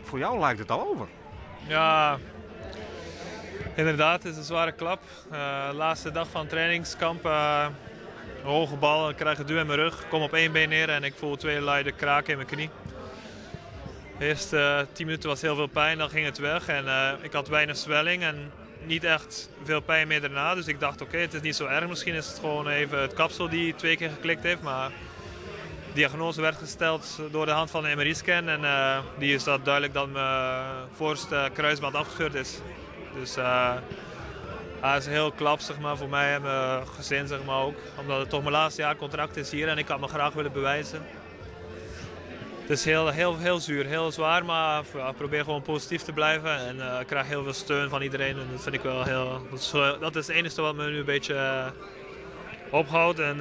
voor jou lijkt het al over. Ja, inderdaad, het is een zware klap. Laatste dag van het trainingskamp, hoge bal, ik krijg een duw in mijn rug, kom op één been neer en ik voel twee luide kraken in mijn knie. De eerste 10 minuten was heel veel pijn, dan ging het weg en ik had weinig zwelling en niet echt veel pijn meer daarna. Dus ik dacht oké, het is niet zo erg, misschien is het gewoon even het kapsel die 2 keer geklikt heeft. Maar de diagnose werd gesteld door de hand van een MRI-scan en die is dat duidelijk dat mijn voorste kruisband afgescheurd is. Dus hij is heel klap zeg maar, voor mij en mijn gezin zeg maar, ook. Omdat het toch mijn laatste jaar contract is hier en ik had me graag willen bewijzen. Het is heel zuur, heel zwaar, maar ja, ik probeer gewoon positief te blijven. En ik krijg heel veel steun van iedereen en dat vind ik wel heel... Dat is het enige wat me nu een beetje ophoudt. En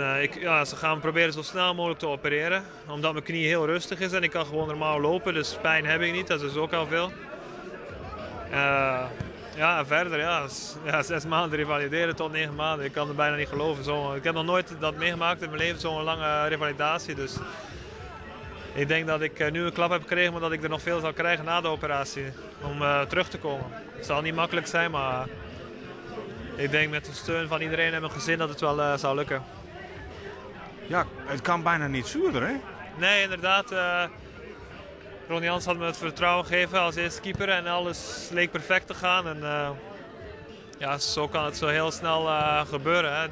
ze gaan proberen zo snel mogelijk te opereren. Omdat mijn knie heel rustig is en ik kan gewoon normaal lopen, dus pijn heb ik niet, dat is ook al veel. Ja, en verder, 6 maanden revalideren tot 9 maanden. Ik kan het bijna niet geloven. Ik heb nog nooit dat meegemaakt in mijn leven, zo'n lange revalidatie. Dus ik denk dat ik nu een klap heb gekregen, maar dat ik er nog veel zal krijgen na de operatie. Om terug te komen. Het zal niet makkelijk zijn, maar ik denk met de steun van iedereen en mijn gezin dat het wel zou lukken. Ja, het kan bijna niet zuurder, hè? Nee, inderdaad. Ronnie Jans had me het vertrouwen gegeven als eerste keeper en alles leek perfect te gaan. En zo kan het zo heel snel gebeuren. Hè.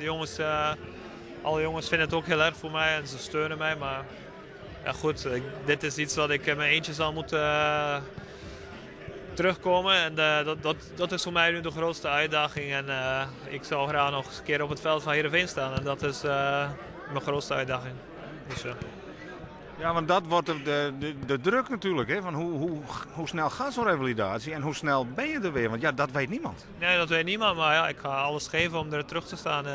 Alle jongens vinden het ook heel erg voor mij en ze steunen mij. Maar ja, goed, dit is iets wat ik in mijn eentje zal moeten terugkomen. En dat is voor mij nu de grootste uitdaging. En ik zou graag nog eens een keer op het veld van Heerenveen staan. En dat is mijn grootste uitdaging. Dus, Ja, want dat wordt de druk natuurlijk, hè? Van hoe snel gaat zo'n revalidatie en hoe snel ben je er weer? Want ja, dat weet niemand. Nee, dat weet niemand, maar ja, ik ga alles geven om er terug te staan.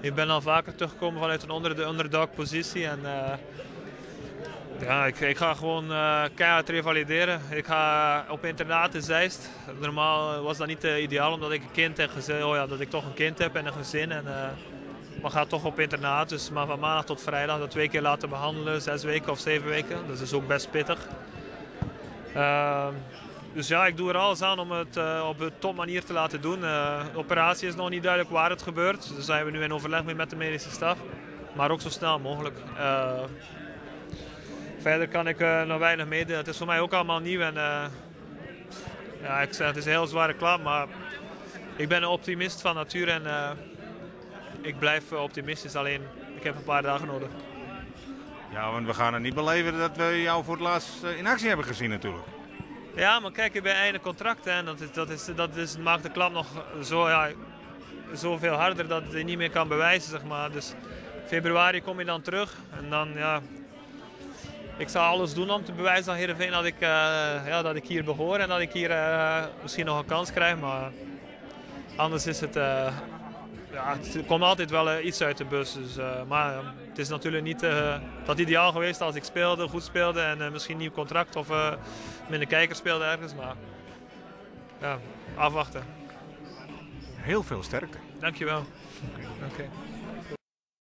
Ik ben al vaker teruggekomen vanuit een underdog positie en ik ga gewoon keihard revalideren. Ik ga op internaat in Zeist. Normaal was dat niet ideaal omdat ik een kind en gezin, dat ik toch een kind heb en een gezin. Maar ga toch op internaat, dus maar van maandag tot vrijdag dat 2 keer laten behandelen, 6 weken of 7 weken. Dat is ook best pittig. Dus ja, ik doe er alles aan om het op een topmanier te laten doen. De operatie is nog niet duidelijk waar het gebeurt. Daar zijn we nu in overleg mee met de medische staf. Maar ook zo snel mogelijk. Verder kan ik nog weinig meedelen. Het is voor mij ook allemaal nieuw. En, ik zeg, het is een heel zware klap, maar ik ben een optimist van nature. En, ik blijf optimistisch, alleen ik heb een paar dagen nodig. Ja, want we gaan het niet beleven dat we jou voor het laatst in actie hebben gezien natuurlijk. Ja, maar kijk, ik ben einde contract en dat maakt de klap nog zoveel harder dat je niet meer kan bewijzen, zeg maar. Dus februari kom je dan terug en dan, ik zal alles doen om te bewijzen aan Heerenveen dat ik hier behoor en dat ik hier misschien nog een kans krijg, maar anders is het... het komt altijd wel iets uit de bus. Dus, maar het is natuurlijk niet dat ideaal geweest als ik speelde, goed speelde en misschien een nieuw contract of minder kijkers speelde ergens. Maar ja, afwachten. Heel veel sterkte. Dankjewel. Okay.